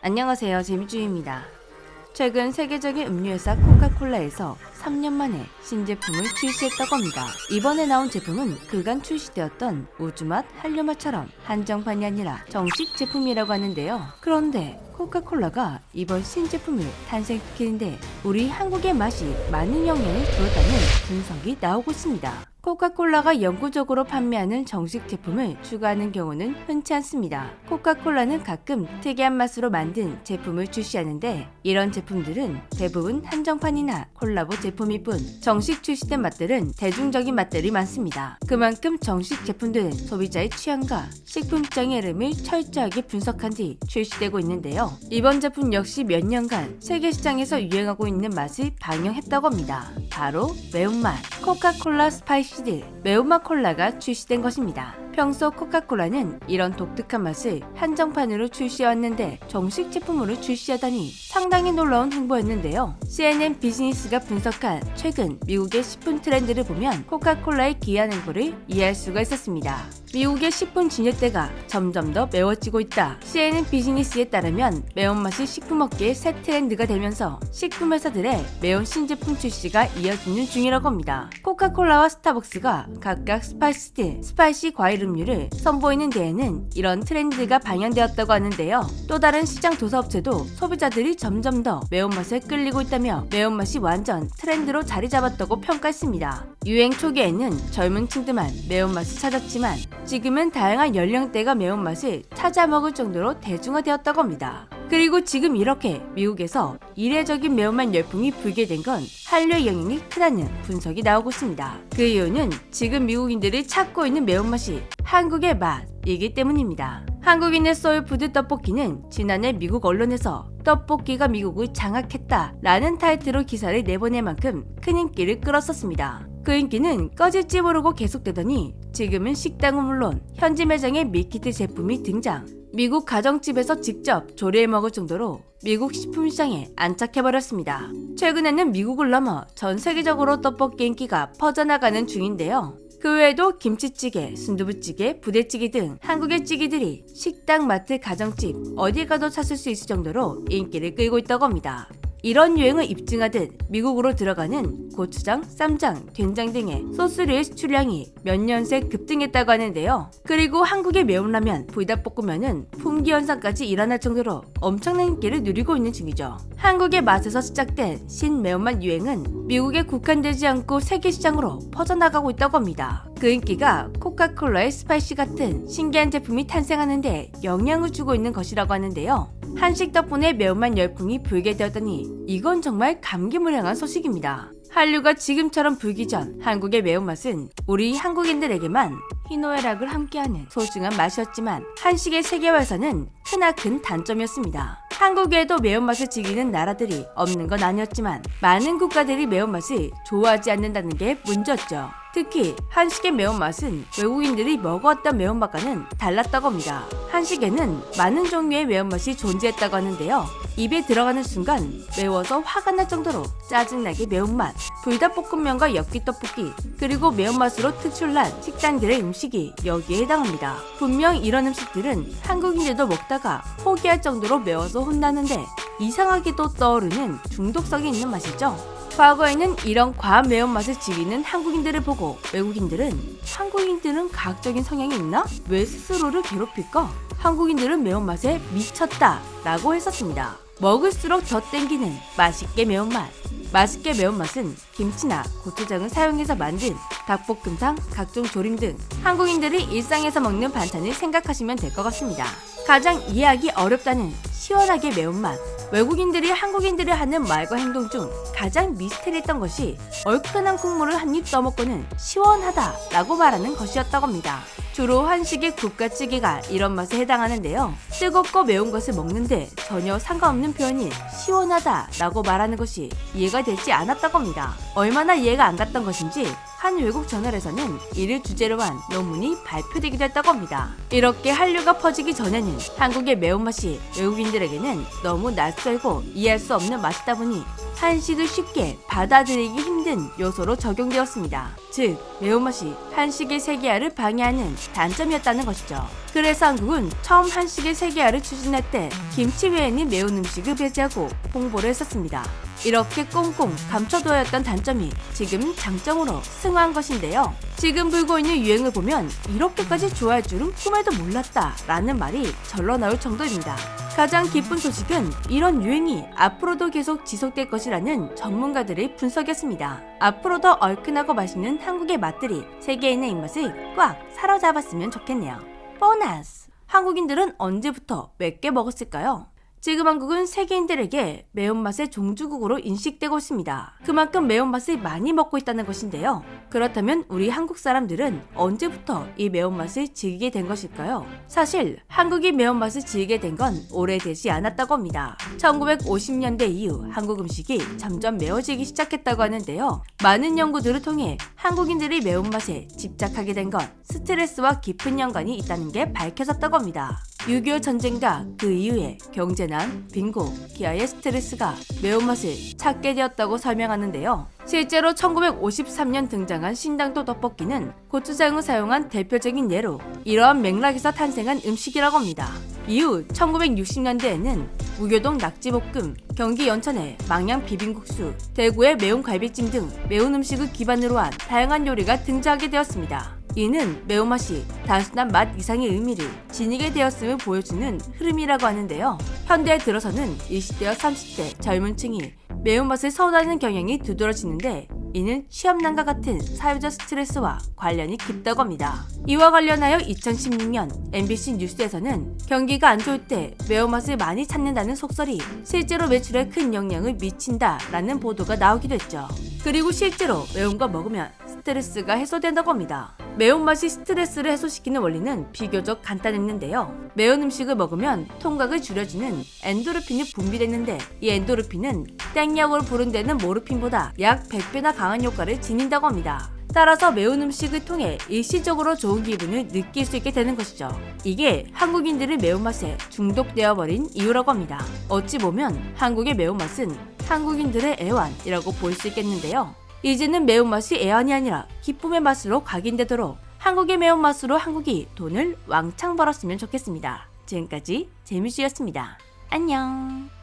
안녕하세요, 재미주입니다. 최근 세계적인 음료회사 코카콜라에서 3년 만에 신제품을 출시했다고 합니다. 이번에 나온 제품은 그간 출시되었던 우주맛, 한류맛처럼 한정판이 아니라 정식 제품이라고 하는데요. 그런데 코카콜라가 이번 신제품을 탄생시키는데 우리 한국의 맛이 많은 영향을 주었다는 분석이 나오고 있습니다. 코카콜라가 영구적으로 판매하는 정식 제품을 추가하는 경우는 흔치 않습니다. 코카콜라는 가끔 특이한 맛으로 만든 제품을 출시하는데 이런 제품들은 대부분 한정판이나 콜라보 제품일 뿐 정식 출시된 맛들은 대중적인 맛들이 많습니다. 그만큼 정식 제품들은 소비자의 취향과 식품성의 흐름을 철저하게 분석한 뒤 출시되고 있는데요. 이번 제품 역시 몇 년간 세계 시장에서 유행하고 있는 맛을 반영했다고 합니다. 바로 매운맛 코카콜라 스파이시드 매운맛 콜라가 출시된 것입니다. 평소 코카콜라는 이런 독특한 맛을 한정판으로 출시해왔는데 정식 제품으로 출시하다니 상당히 놀라운 행보였는데요. CNN 비즈니스가 분석한 최근 미국의 식품 트렌드를 보면 코카콜라의 기이한 행보를 이해할 수가 있었습니다. 미국의 식품 진열대가 점점 더 매워지고 있다. CNN 비즈니스에 따르면 매운맛이 식품업계의 새 트렌드가 되면서 식품 회사들의 매운 신제품 출시가 이어지는 중이라고 합니다. 코카콜라와 스타벅스가 각각 스파이시 과일 음료를 선보이는 데에는 이런 트렌드가 반영되었다고 하는데요. 또 다른 시장 조사업체도 소비자들이 점점 더 매운맛에 끌리고 있다며 매운맛이 완전 트렌드로 자리 잡았다고 평가했습니다. 유행 초기에는 젊은 층들만 매운맛을 찾았지만 지금은 다양한 연령대가 매운맛을 찾아 먹을 정도로 대중화되었다고 합니다. 그리고 지금 이렇게 미국에서 이례적인 매운맛 열풍이 불게 된 건 한류의 영향이 크다는 분석이 나오고 있습니다. 그 이유는 지금 미국인들이 찾고 있는 매운맛이 한국의 맛이기 때문입니다. 한국인의 소울푸드 떡볶이는 지난해 미국 언론에서 떡볶이가 미국을 장악했다라는 타이틀로 기사를 내보낼 만큼 큰 인기를 끌었었습니다. 그 인기는 꺼질지 모르고 계속되더니 지금은 식당은 물론 현지 매장에 밀키트 제품이 등장. 미국 가정집에서 직접 조리해 먹을 정도로 미국 식품 시장에 안착해버렸습니다. 최근에는 미국을 넘어 전 세계적으로 떡볶이 인기가 퍼져나가는 중인데요. 그 외에도 김치찌개, 순두부찌개, 부대찌개 등 한국의 찌개들이 식당, 마트, 가정집 어디 가도 찾을 수 있을 정도로 인기를 끌고 있다고 합니다. 이런 유행을 입증하듯 미국으로 들어가는 고추장, 쌈장, 된장 등의 소스류의 수출량이 몇 년 새 급등했다고 하는데요. 그리고 한국의 매운라면, 불닭볶음면은 품귀 현상까지 일어날 정도로 엄청난 인기를 누리고 있는 중이죠. 한국의 맛에서 시작된 신매운맛 유행은 미국에 국한되지 않고 세계 시장으로 퍼져나가고 있다고 합니다. 그 인기가 코카콜라의 스파이시 같은 신기한 제품이 탄생하는데 영향을 주고 있는 것이라고 하는데요. 한식 덕분에 매운맛 열풍이 불게 되었더니 이건 정말 감개무량한 소식입니다. 한류가 지금처럼 불기 전 한국의 매운맛은 우리 한국인들에게만 희노애락을 함께하는 소중한 맛이었지만 한식의 세계화에서는 크나큰 단점이었습니다. 한국에도 매운맛을 즐기는 나라들이 없는 건 아니었지만 많은 국가들이 매운맛을 좋아하지 않는다는 게 문제였죠. 특히 한식의 매운맛은 외국인들이 먹어왔던 매운맛과는 달랐다고 합니다. 한식에는 많은 종류의 매운맛이 존재했다고 하는데요. 입에 들어가는 순간 매워서 화가 날 정도로 짜증나게 매운맛, 불닭볶음면과 엽기떡볶이, 그리고 매운맛으로 특출난 식당들의 음식이 여기에 해당합니다. 분명 이런 음식들은 한국인들도 먹다가 포기할 정도로 매워서 혼나는데 이상하게도 떠오르는 중독성이 있는 맛이죠. 과거에는 이런 과한 매운맛을 즐기는 한국인들을 보고 외국인들은 한국인들은 과학적인 성향이 있나? 왜 스스로를 괴롭힐까? 한국인들은 매운맛에 미쳤다 라고 했었습니다. 먹을수록 더 땡기는 맛있게 매운맛. 맛있게 매운맛은 김치나 고추장을 사용해서 만든 닭볶음탕, 각종 조림 등 한국인들이 일상에서 먹는 반찬을 생각하시면 될 것 같습니다. 가장 이해하기 어렵다는 시원하게 매운맛. 외국인들이 한국인들이 하는 말과 행동 중 가장 미스테리했던 것이 얼큰한 국물을 한 입 떠먹고는 시원하다 라고 말하는 것이었다고 합니다. 주로 한식의 국가찌개가 이런 맛에 해당하는데요. 뜨겁고 매운 것을 먹는데 전혀 상관없는 표현인 시원하다 라고 말하는 것이 이해가 되지 않았다고 합니다. 얼마나 이해가 안 갔던 것인지 한 외국 저널에서는 이를 주제로 한 논문이 발표되기도 했다고 합니다. 이렇게 한류가 퍼지기 전에는 한국의 매운맛이 외국인들에게는 너무 낯설고 이해할 수 없는 맛이다 보니 한식을 쉽게 받아들이기 힘든 요소로 적용되었습니다. 즉, 매운맛이 한식의 세계화를 방해하는 단점이었다는 것이죠. 그래서 한국은 처음 한식의 세계화를 추진할 때 김치 외에는 매운 음식을 배제하고 홍보를 했었습니다. 이렇게 꽁꽁 감춰두었던 단점이 지금 장점으로 승화한 것인데요. 지금 불고 있는 유행을 보면 이렇게까지 좋아할 줄은 꿈에도 몰랐다 라는 말이 절로 나올 정도입니다. 가장 기쁜 소식은 이런 유행이 앞으로도 계속 지속될 것이라는 전문가들의 분석이었습니다. 앞으로 더 얼큰하고 맛있는 한국의 맛들이 세계인의 입맛을 꽉 사로잡았으면 좋겠네요. 보너스! 한국인들은 언제부터 몇 개 먹었을까요? 지금 한국은 세계인들에게 매운맛의 종주국으로 인식되고 있습니다. 그만큼 매운맛을 많이 먹고 있다는 것인데요. 그렇다면 우리 한국 사람들은 언제부터 이 매운맛을 즐기게 된 것일까요? 사실 한국이 매운맛을 즐기게 된 건 오래되지 않았다고 합니다. 1950년대 이후 한국 음식이 점점 매워지기 시작했다고 하는데요. 많은 연구들을 통해 한국인들이 매운맛에 집착하게 된 건 스트레스와 깊은 연관이 있다는 게 밝혀졌다고 합니다. 6.25 전쟁과 그 이후에 경제난, 빈곤, 기아의 스트레스가 매운맛을 찾게 되었다고 설명하는데요. 실제로 1953년 등장한 신당도 떡볶이는 고추장을 사용한 대표적인 예로 이러한 맥락에서 탄생한 음식이라고 합니다. 이후 1960년대에는 우교동 낙지볶음, 경기 연천의 망양 비빔국수, 대구의 매운 갈비찜 등 매운 음식을 기반으로 한 다양한 요리가 등장하게 되었습니다. 이는 매운맛이 단순한 맛 이상의 의미를 지니게 되었음을 보여주는 흐름이라고 하는데요. 현대에 들어서는 20대와 30대 젊은 층이 매운맛을 선호하는 경향이 두드러지는데 이는 취업난과 같은 사회적 스트레스와 관련이 깊다고 합니다. 이와 관련하여 2016년 MBC 뉴스에서는 경기가 안 좋을 때 매운맛을 많이 찾는다는 속설이 실제로 매출에 큰 영향을 미친다라는 보도가 나오기도 했죠. 그리고 실제로 매운 거 먹으면 스트레스가 해소된다고 합니다. 매운맛이 스트레스를 해소시키는 원리는 비교적 간단했는데요. 매운 음식을 먹으면 통각을 줄여주는 엔도르핀이 분비됐는데 이 엔도르핀은 땡약으로 부른다는 모르핀보다 약 100배나 강한 효과를 지닌다고 합니다. 따라서 매운 음식을 통해 일시적으로 좋은 기분을 느낄 수 있게 되는 것이죠. 이게 한국인들의 매운맛에 중독되어 버린 이유라고 합니다. 어찌 보면 한국의 매운맛은 한국인들의 애환이라고 볼 수 있겠는데요. 이제는 매운맛이 애환이 아니라 기쁨의 맛으로 각인되도록 한국의 매운맛으로 한국이 돈을 왕창 벌었으면 좋겠습니다. 지금까지 재미씨였습니다. 안녕.